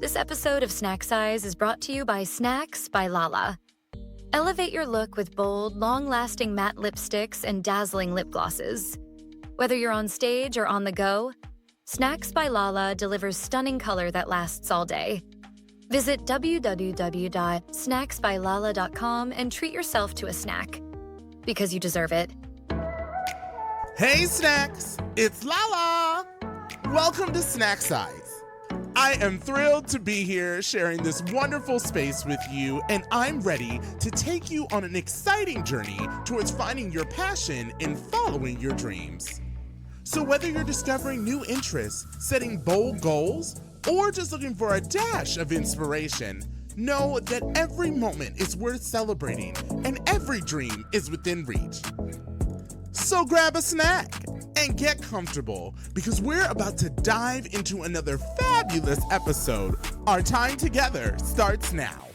This episode of Snack Size is brought to you by Snacks by LaLa. Elevate your look with bold, long-lasting matte lipsticks and dazzling lip glosses. Whether you're on stage or on the go, Snacks by LaLa delivers stunning color that lasts all day. Visit www.snacksbylala.com and treat yourself to a snack. Because you deserve it. Hey Snacks, it's LaLa! Welcome to Snack Size. I am thrilled to be here sharing this wonderful space with you, and I'm ready to take you on an exciting journey towards finding your passion and following your dreams. So whether you're discovering new interests, setting bold goals, or just looking for a dash of inspiration, know that every moment is worth celebrating and every dream is within reach. So grab a snack and get comfortable because we're about to dive into another fabulous episode. Our time together starts now.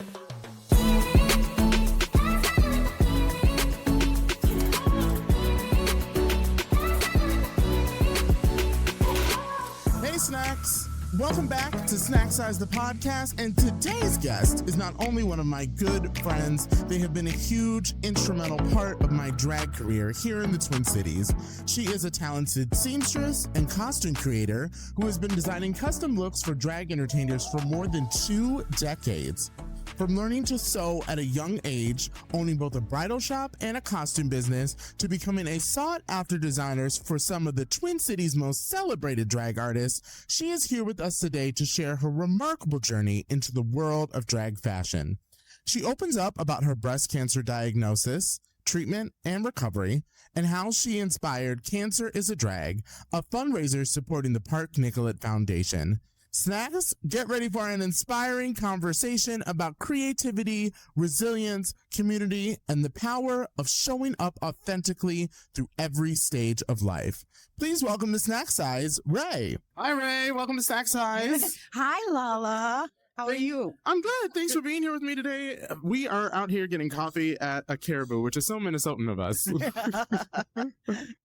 Hey Snacks! Welcome back to Snack Size the podcast, and today's guest is not only one of my good friends, they have been a huge instrumental part of my drag career here in the Twin Cities. She is a talented seamstress and costume creator who has been designing custom looks for drag entertainers for more than 2 decades. From learning to sew at a young age, owning both a bridal shop and a costume business, to becoming a sought-after designer for some of the Twin Cities' most celebrated drag artists, she is here with us today to share her remarkable journey into the world of drag fashion. She opens up about her breast cancer diagnosis, treatment, and recovery, and how she inspired Cancer is a Drag, a fundraiser supporting the Park Nicollet Foundation. Snacks, get ready for an inspiring conversation about creativity, resilience, community, and the power of showing up authentically through every stage of life. Please welcome to Snack Size, Raye. Hi, Raye. Welcome to Snack Size. Hi, LaLa. How are you? I'm good. Thanks for being here with me today. We are out here getting coffee at a Caribou, which is so Minnesotan of us.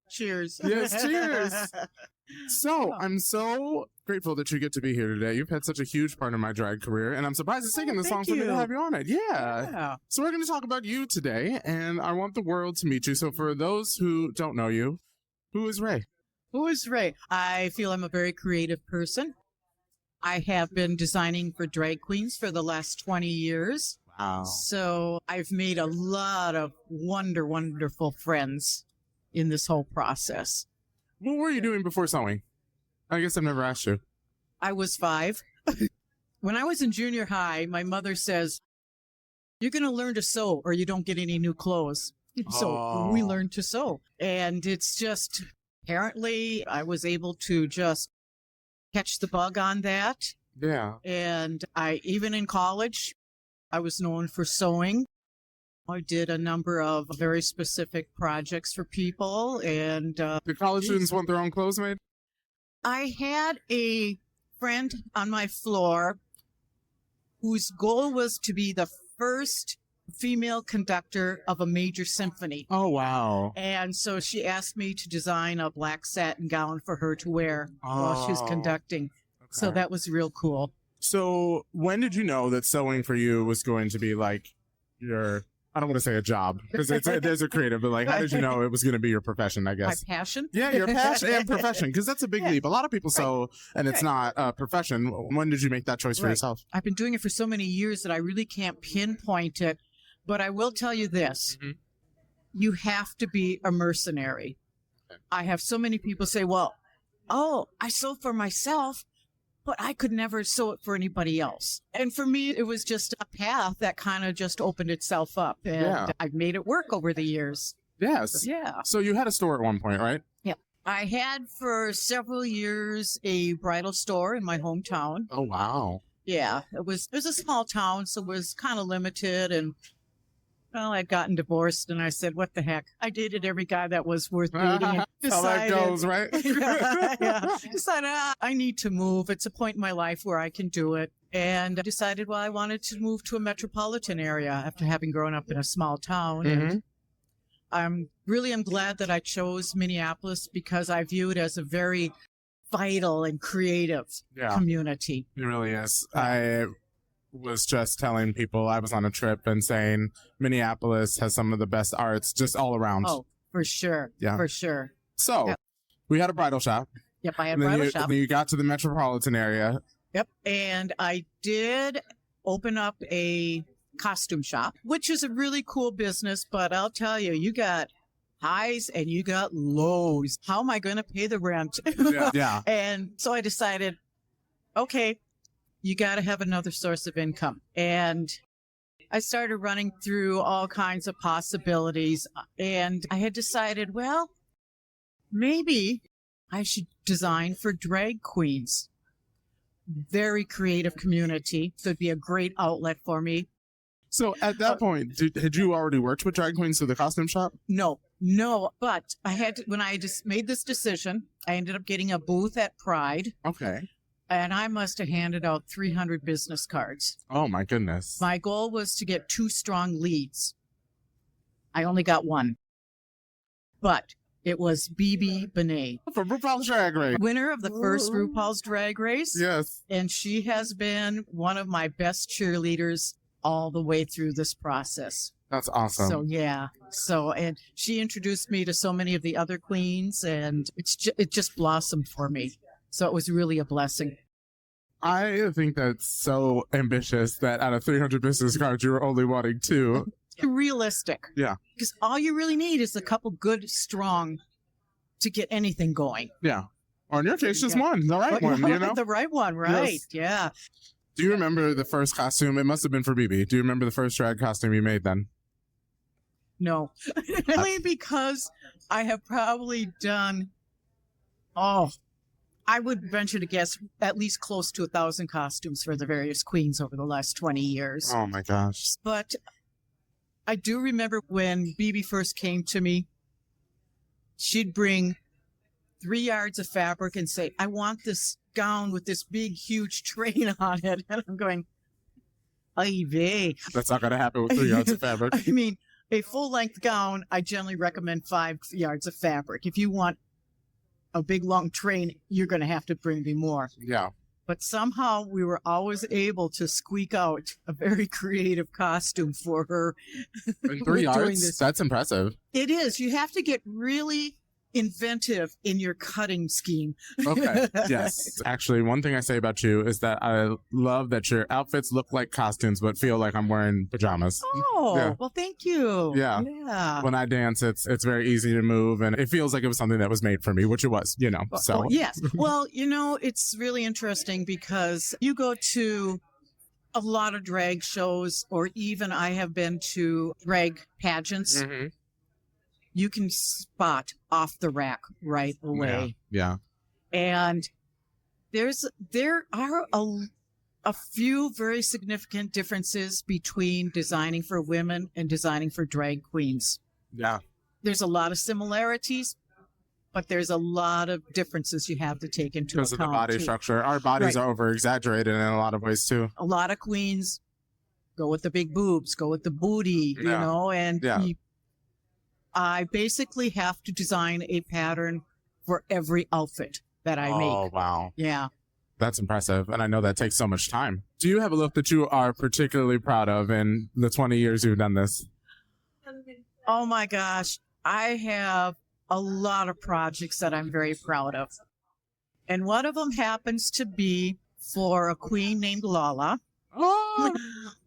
Cheers. Yes, cheers. So, I'm so grateful that you get to be here today. You've had such a huge part of my drag career, and I'm surprised it's taken this long for me to have you on it. Yeah. So we're going to talk about you today, and I want the world to meet you. So for those who don't know you, who is Raye? Who is Raye? I feel I'm a very creative person. I have been designing for drag queens for the last 20 years. Wow. So I've made a lot of wonderful friends in this whole process. What were you doing before sewing? I guess I've never asked you. I was 5. When I was in junior high, my mother says, you're going to learn to sew or you don't get any new clothes. So we learned to sew. And it's just, apparently, I was able to just catch the bug on that. Yeah. And even in college, I was known for sewing. I did a number of very specific projects for people. And did college students want their own clothes made? I had a friend on my floor whose goal was to be the first female conductor of a major symphony. Oh, wow. And so she asked me to design a black satin gown for her to wear while she was conducting. Okay. So that was real cool. So when did you know that sewing for you was going to be like your, I don't want to say a job because there's a creative, but like, how did you know it was going to be your profession, I guess? My passion? Yeah, your passion and profession, because that's a big leap. A lot of people sew and it's not a profession. When did you make that choice for yourself? I've been doing it for so many years that I really can't pinpoint it, but I will tell you this. Mm-hmm. You have to be a mercenary. Okay. I have so many people say, well, I sew for myself, but I could never sew it for anybody else. And for me, it was just a path that kind of just opened itself up. And I've made it work over the years. Yes. Yeah. So you had a store at one point, right? Yeah. I had for several years a bridal store in my hometown. Oh, wow. Yeah. It was a small town, so it was kind of limited. And well, I'd gotten divorced, and I said, what the heck? I dated every guy that was worth dating. How that goes, right? Decided, I need to move. It's a point in my life where I can do it. And I decided, well, I wanted to move to a metropolitan area after having grown up in a small town. Mm-hmm. And I'm glad that I chose Minneapolis because I view it as a very vital and creative community. It really is. I was just telling people I was on a trip and saying Minneapolis has some of the best arts just all around. Oh, for sure. Yeah. For sure. So we had a bridal shop. Yep, I had a bridal shop. Then you got to the metropolitan area. Yep. And I did open up a costume shop, which is a really cool business. But I'll tell you, you got highs and you got lows. How am I going to pay the rent? Yeah. And so I decided, okay, you got to have another source of income. And I started running through all kinds of possibilities. And I had decided, well, maybe I should design for drag queens. Very creative community. So it'd be a great outlet for me. So at that point, had you already worked with drag queens through the costume shop? No. But I had to, when I just made this decision, I ended up getting a booth at Pride. Okay. And I must have handed out 300 business cards. Oh, my goodness. My goal was to get 2 strong leads. I only got 1. But it was BeBe Benet. From RuPaul's Drag Race. Winner of the first RuPaul's Drag Race. Yes. And she has been one of my best cheerleaders all the way through this process. That's awesome. So, yeah. And she introduced me to so many of the other queens, and it just blossomed for me. So it was really a blessing. I think that's so ambitious that out of 300 business cards, you were only wanting 2. Realistic. Yeah. Because all you really need is a couple good, strong to get anything going. Yeah. Or in your case, just one. The right one, you know? The right one, right. Yes. Yeah. Do you remember the first costume? It must have been for BeBe. Do you remember the first drag costume you made then? No. Only because I have probably done, I would venture to guess at least close to 1,000 costumes for the various queens over the last 20 years. Oh, my gosh. But I do remember when BeBe first came to me, she'd bring 3 yards of fabric and say, I want this gown with this big, huge train on it. And I'm going, ay vey. That's not going to happen with 3 yards of fabric. I mean, a full-length gown, I generally recommend 5 yards of fabric. If you want a big, long train, you're going to have to bring me more. Yeah. But somehow we were always able to squeak out a very creative costume for her. In 3 yards? That's impressive. It is. You have to get really inventive in your cutting scheme. Okay. Yes. Actually, one thing I say about you is that I love that your outfits look like costumes but feel like I'm wearing pajamas. Oh, yeah. Well, thank you. Yeah. When I dance, it's very easy to move, and it feels like it was something that was made for me, which it was, you know. So well, yes. Well, you know, it's really interesting because you go to a lot of drag shows, or even I have been to drag pageants. Mm-hmm. You can spot off the rack right away. Yeah. And there are a few very significant differences between designing for women and designing for drag queens. Yeah. There's a lot of similarities, but there's a lot of differences you have to take into account. Because of the body structure. Our bodies are over-exaggerated in a lot of ways, too. A lot of queens go with the big boobs, go with the booty, you know, and I basically have to design a pattern for every outfit that I make. Oh, wow. Yeah. That's impressive. And I know that takes so much time. Do you have a look that you are particularly proud of in the 20 years you've done this? Oh, my gosh. I have a lot of projects that I'm very proud of. And one of them happens to be for a queen named LaLa. Oh.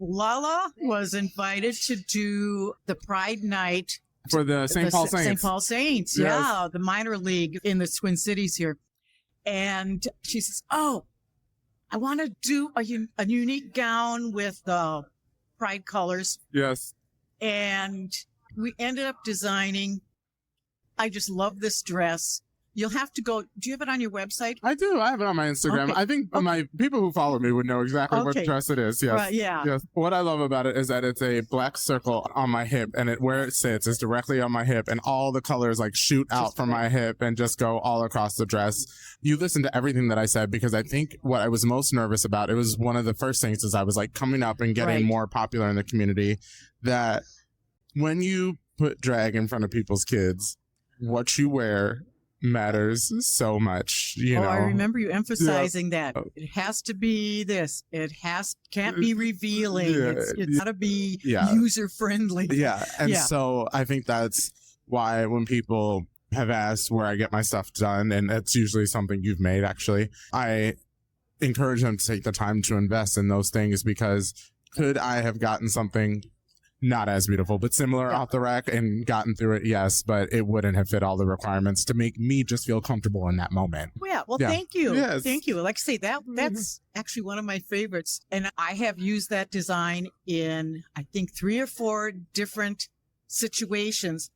LaLa was invited to do the Pride Night for the St. Paul Saints. St. Paul Saints, yes. Yeah, the minor league in the Twin Cities here. And she says, oh, I want to do a unique gown with the Pride colors. Yes. And we ended up designing, I just love this dress. You'll have to go. Do you have it on your website? I do. I have it on my Instagram. Okay. I think my people who follow me would know exactly what dress it is. Yes. Yeah. Yes. What I love about it is that it's a black circle on my hip, and where it sits is directly on my hip, and all the colors like shoot out from my hip and just go all across the dress. You listen to everything that I said, because I think what I was most nervous about, it was one of the first things as I was like coming up and getting more popular in the community, that when you put drag in front of people's kids, what you wear matters so much, you know. I remember you emphasizing that. It has to be this. Can't be revealing. It's got to be user friendly. Yeah. And so I think that's why when people have asked where I get my stuff done, and it's usually something you've made, actually, I encourage them to take the time to invest in those things, because could I have gotten something not as beautiful, but similar off the rack and gotten through it? Yes, but it wouldn't have fit all the requirements to make me just feel comfortable in that moment. Thank you. Yes. Thank you. Like I say, that's actually one of my favorites. And I have used that design in, I think, 3 or 4 different situations.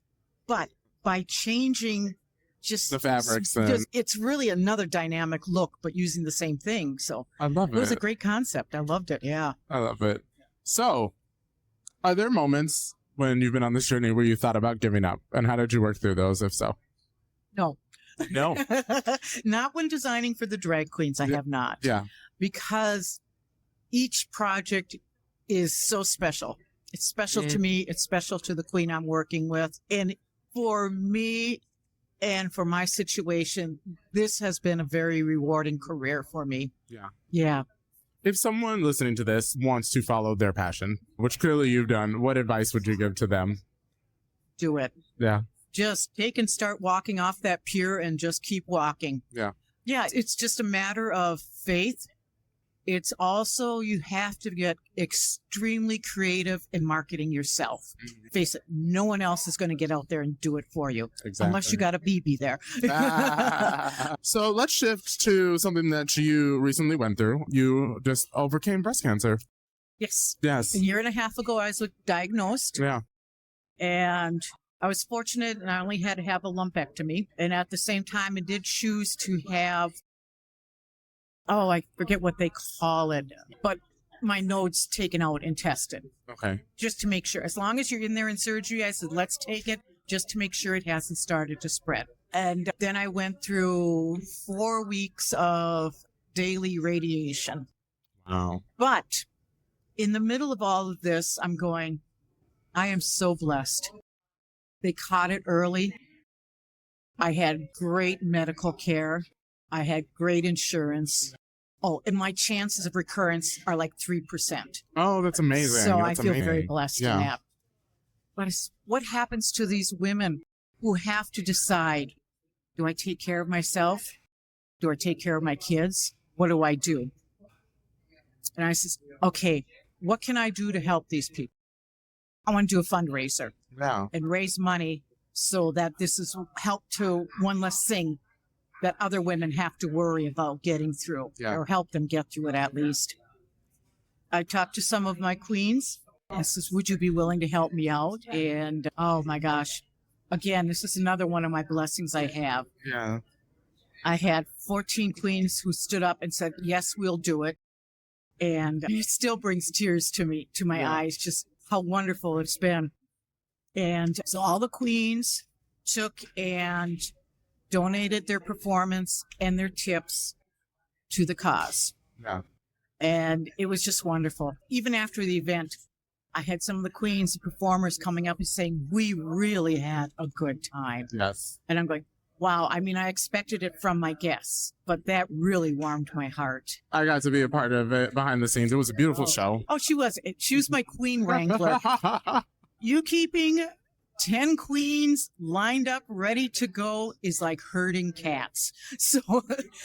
But by changing just the fabrics, it's really another dynamic look, but using the same thing. So I love it. It was a great concept. I loved it. Yeah. I love it. So are there moments when you've been on this journey where you thought about giving up, and how did you work through those, if so? No. Not when designing for the drag queens. I have not. Yeah. Because each project is so special. It's special to me. It's special to the queen I'm working with. And for me and for my situation, this has been a very rewarding career for me. Yeah. Yeah. If someone listening to this wants to follow their passion, which clearly you've done, what advice would you give to them? Do it. Yeah. Just take and start walking off that pier and just keep walking. Yeah. Yeah. It's just a matter of faith. It's also, you have to get extremely creative in marketing yourself. Face it, no one else is going to get out there and do it for you. Exactly. Unless you got a BeBe there. So let's shift to something that you recently went through. You just overcame breast cancer. Yes. Yes. A year and a half ago, I was diagnosed. Yeah. And I was fortunate, and I only had to have a lumpectomy. And at the same time, I did choose to have, I forget what they call it, but my nodes taken out and tested. Okay. Just to make sure. As long as you're in there in surgery, I said, let's take it just to make sure it hasn't started to spread. And then I went through 4 weeks of daily radiation. Wow. But in the middle of all of this, I'm going, I am so blessed. They caught it early. I had great medical care. I had great insurance. And my chances of recurrence are like 3%. Oh, that's amazing. So that's I feel amazing. very blessed in that. But what happens to these women who have to decide, do I take care of myself? Do I take care of my kids? What do I do? And I said, okay, what can I do to help these people? I want to do a fundraiser and raise money so that this is help to one less thing that other women have to worry about getting through, or help them get through it at least. I talked to some of my queens. I says, would you be willing to help me out? And oh my gosh, again, this is another one of my blessings I have. Yeah. I had 14 queens who stood up and said, yes, we'll do it. And it still brings tears to my eyes, just how wonderful it's been. And so all the queens took and donated their performance and their tips to the cause. Yeah. And it was just wonderful. Even after the event, I had some of the queens, the performers coming up and saying, we really had a good time. Yes. And I'm going, wow. I mean, I expected it from my guests, but that really warmed my heart. I got to be a part of it behind the scenes. It was a beautiful show. Oh, she was. She was my queen wrangler. You keeping 10 queens lined up, ready to go is like herding cats. So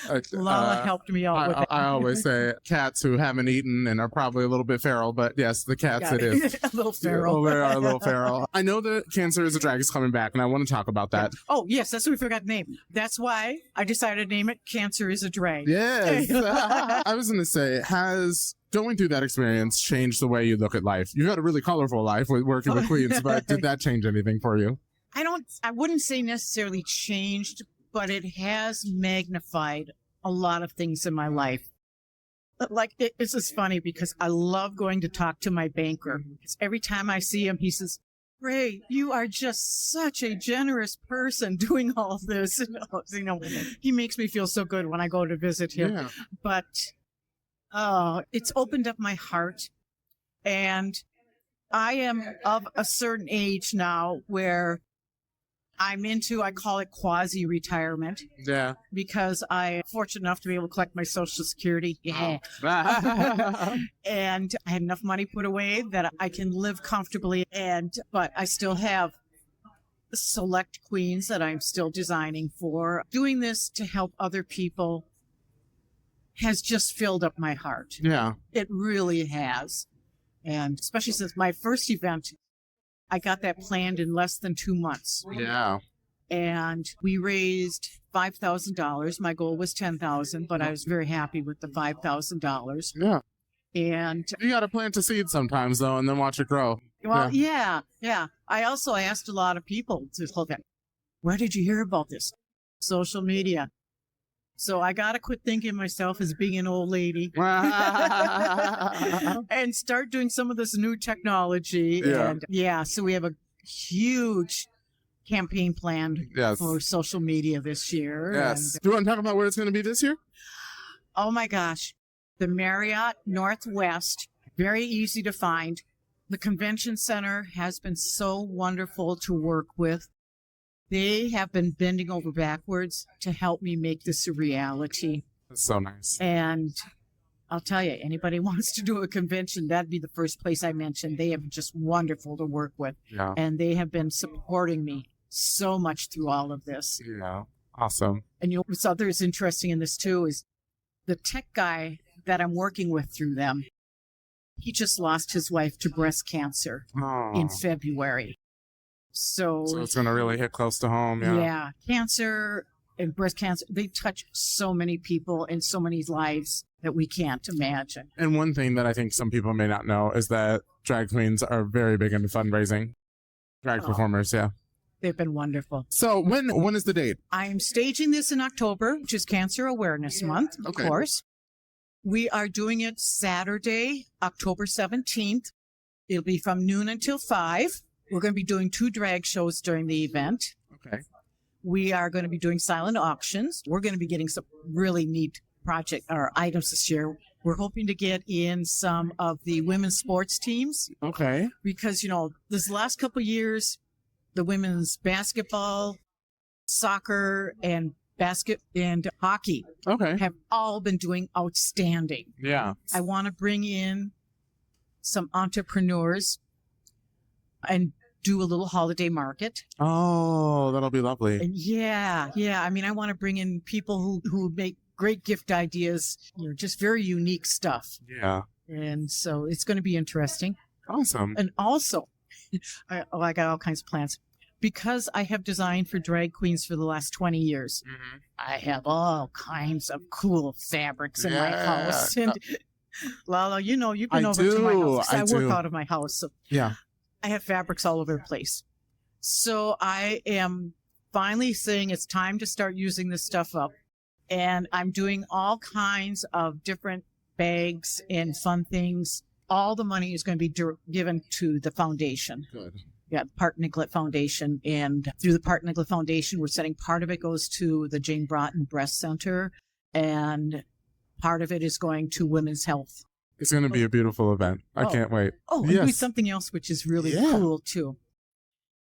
LaLa helped me out with it. I always say cats who haven't eaten and are probably a little bit feral, but yes, the cats it is. A little feral. They are a little feral. I know that Cancer is a Drag is coming back, and I want to talk about that. Oh, yes, that's what we forgot to name. That's why I decided to name it Cancer is a Drag. Yes. I was going to say, has going through that experience changed the way you look at life? You had a really colorful life with working with queens, but did that change anything for you? I wouldn't say necessarily changed, but it has magnified a lot of things in my life. Like, it's just funny because I love going to talk to my banker. Because every time I see him, he says, Raye, you are just such a generous person doing all this. You know, he makes me feel so good when I go to visit him. Yeah. But it's opened up my heart. And I am of a certain age now where I call it quasi-retirement. Yeah. Because I'm fortunate enough to be able to collect my Social Security. Yeah. And I had enough money put away that I can live comfortably. But I still have select queens that I'm still designing for. Doing this to help other people has just filled up my heart. Yeah. It really has. And especially since my first event, I got that planned in less than 2 months. Yeah. And we raised $5,000. My goal was $10,000, but I was very happy with the $5,000. Yeah. And you got to plant a seed sometimes, though, and then watch it grow. Well, yeah. I asked a lot of people to look at, where did you hear about this? Social media. So I got to quit thinking myself as being an old lady and start doing some of this new technology. Yeah. And so we have a huge campaign planned for social media this year. Yes. And, do you want to talk about where it's going to be this year? Oh my gosh. The Marriott Northwest, very easy to find. The convention center has been so wonderful to work with. They have been bending over backwards to help me make this a reality. That's so nice. And I'll tell you, anybody wants to do a convention, that'd be the first place I mentioned. They have just wonderful to work with. Yeah. And they have been supporting me so much through all of this. Yeah. Awesome. And what's other is interesting in this too is the tech guy that I'm working with through them. He just lost his wife to breast cancer in February. So it's going to really hit close to home. Yeah. Cancer and breast cancer, they touch so many people and so many lives that we can't imagine. And one thing that I think some people may not know is that drag queens are very big into fundraising. Drag performers, yeah. They've been wonderful. So when is the date? I'm staging this in October, which is Cancer Awareness Month, of course. We are doing it Saturday, October 17th. It'll be from noon until 5. We're going to be doing 2 drag shows during the event. Okay. We are going to be doing silent auctions. We're going to be getting some really neat project or items this year. We're hoping to get in some of the women's sports teams. Okay. Because, this last couple of years, the women's basketball, soccer, and hockey have all been doing outstanding. Yeah. I want to bring in some entrepreneurs and do a little holiday market. Oh, that'll be lovely. And yeah. I mean, I want to bring in people who make great gift ideas, just very unique stuff. Yeah. And so it's going to be interesting. Awesome. And also, I got all kinds of plans. Because I have designed for drag queens for the last 20 years, I have all kinds of cool fabrics in my house. And LaLa, you've been over to my house. I work out of my house. So yeah. I have fabrics all over the place. So I am finally saying it's time to start using this stuff up. And I'm doing all kinds of different bags and fun things. All the money is going to be given to the foundation. Good. Yeah, Park Nicollet Foundation. And through the Park Nicollet Foundation, we're sending part of it goes to the Jane Broughton Breast Center. And part of it is going to women's health. It's going to be a beautiful event. I can't wait. Oh, and do something else, which is really cool, too,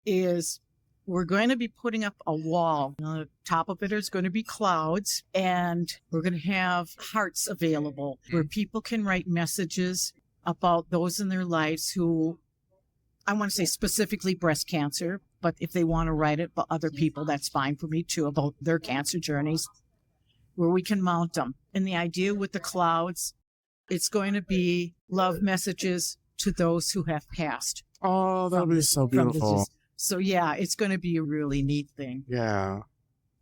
is we're going to be putting up a wall. On the top of it is going to be clouds, and we're going to have hearts available where people can write messages about those in their lives who, I want to say specifically breast cancer, but if they want to write it about other people, that's fine for me, too, about their cancer journeys, where we can mount them. And the idea with the clouds, it's going to be love messages to those who have passed. Oh, that'll be so beautiful. So, yeah, it's going to be a really neat thing. Yeah.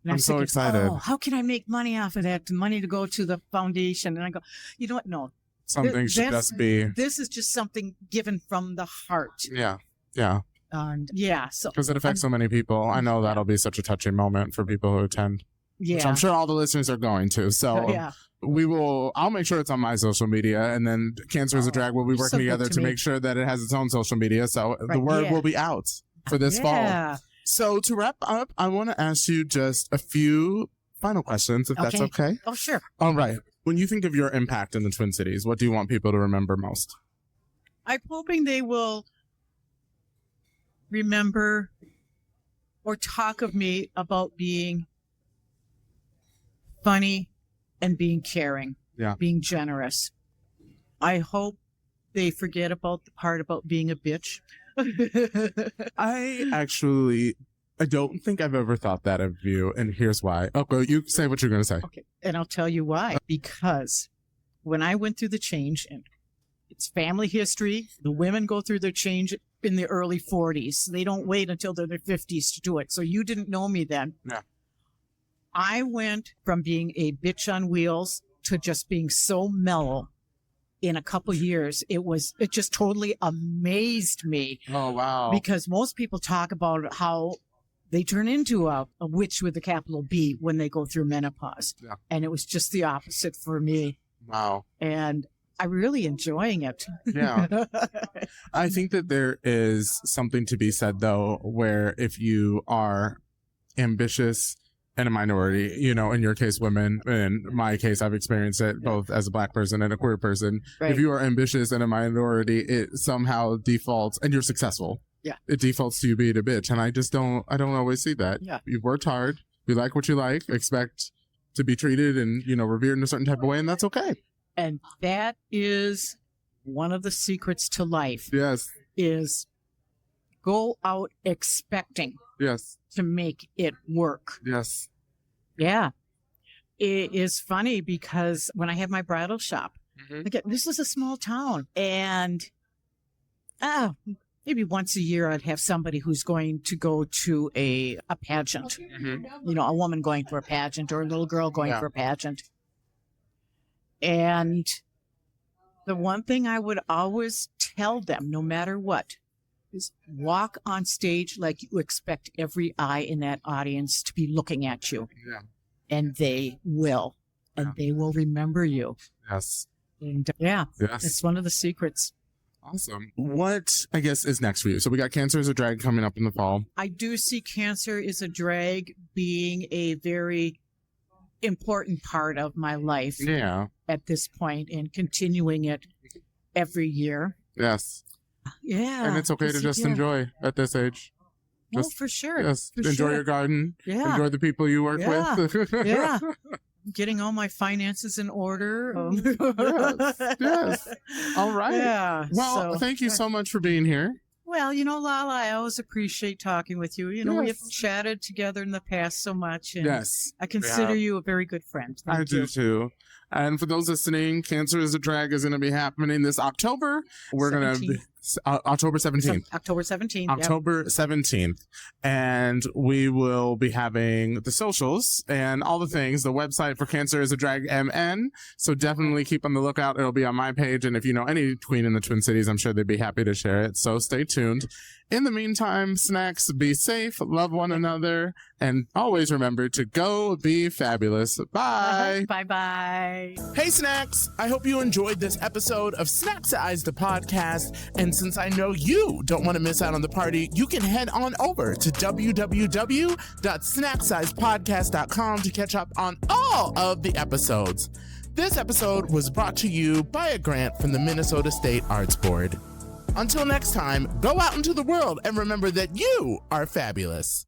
And I'm so excited. Oh, how can I make money off of that? The money to go to the foundation. And I go, you know what? No. Something should just be. This is just something given from the heart. Yeah. Yeah. And so. Because it affects so many people. I know that'll be such a touching moment for people who attend. Yeah. Which I'm sure all the listeners are going to. So I'll make sure it's on my social media, and then Cancer is a Drag will be working together to make sure that it has its own social media. So the word will be out for this fall. So to wrap up, I want to ask you just a few final questions, if that's okay. Oh, sure. All right. When you think of your impact in the Twin Cities, what do you want people to remember most? I'm hoping they will remember or talk of me about being funny and being caring, being generous. I hope they forget about the part about being a bitch. I don't think I've ever thought that of you, and here's why. Oh, go, you say what you're going to say. Okay, and I'll tell you why. Because when I went through the change, and it's family history, the women go through their change in the early 40s. They don't wait until they're in their 50s to do it. So you didn't know me then. Yeah. I went from being a bitch on wheels to just being so mellow in a couple years. It just totally amazed me. Oh, wow. Because most people talk about how they turn into a witch with a capital B when they go through menopause. Yeah. And it was just the opposite for me. Wow. And I'm really enjoying it. Yeah. I think that there is something to be said, though, where if you are ambitious and a minority, you know, in your case, women, in my case, I've experienced it both as a Black person and a queer person. Right. If you are ambitious and a minority, it somehow defaults, and you're successful. Yeah. It defaults to you being a bitch. And I don't always see that. Yeah. You've worked hard. You like what you like. Expect to be treated and, you know, revered in a certain type of way. And that's okay. And that is one of the secrets to life. Yes. Is go out expecting. Yes. To make it work. Yes. Yeah. It is funny because when I have my bridal shop, again, this is a small town, and maybe once a year I'd have somebody who's going to go to a pageant. You know, a woman going for a pageant or a little girl going for a pageant. And the one thing I would always tell them, no matter what, is walk on stage like you expect every eye in that audience to be looking at you. Yeah. And they will. And they will remember you. Yes. And it's one of the secrets. Awesome. What, I guess, is next for you? So we got Cancer as a Drag coming up in the fall. I do see Cancer as a Drag being a very important part of my life at this point, and continuing it every year. Yes. Yeah. And it's okay to just enjoy at this age. Just, for sure. Yes. Enjoy your garden. Yeah. Enjoy the people you work with. Yeah. Getting all my finances in order. Yes. All right. Yeah. Well, thank you so much for being here. Well, you know, LaLa, I always appreciate talking with you. You know, we have chatted together in the past so much. And I consider you a very good friend. I do too. And for those listening, Cancer as a Drag is going to be happening this October. We're going to be October 17th. October 17th. October 17th. And we will be having the socials and all the things, the website for Cancer as a Drag MN. So definitely keep on the lookout. It'll be on my page. And if you know any queen in the Twin Cities, I'm sure they'd be happy to share it. So stay tuned. In the meantime, snacks, be safe, love one another, and always remember to go be fabulous. Bye. Bye-bye. Hey, Snacks. I hope you enjoyed this episode of Snacksize the podcast. And since I know you don't want to miss out on the party, you can head on over to www.snacksizepodcast.com to catch up on all of the episodes. This episode was brought to you by a grant from the Minnesota State Arts Board. Until next time, go out into the world and remember that you are fabulous.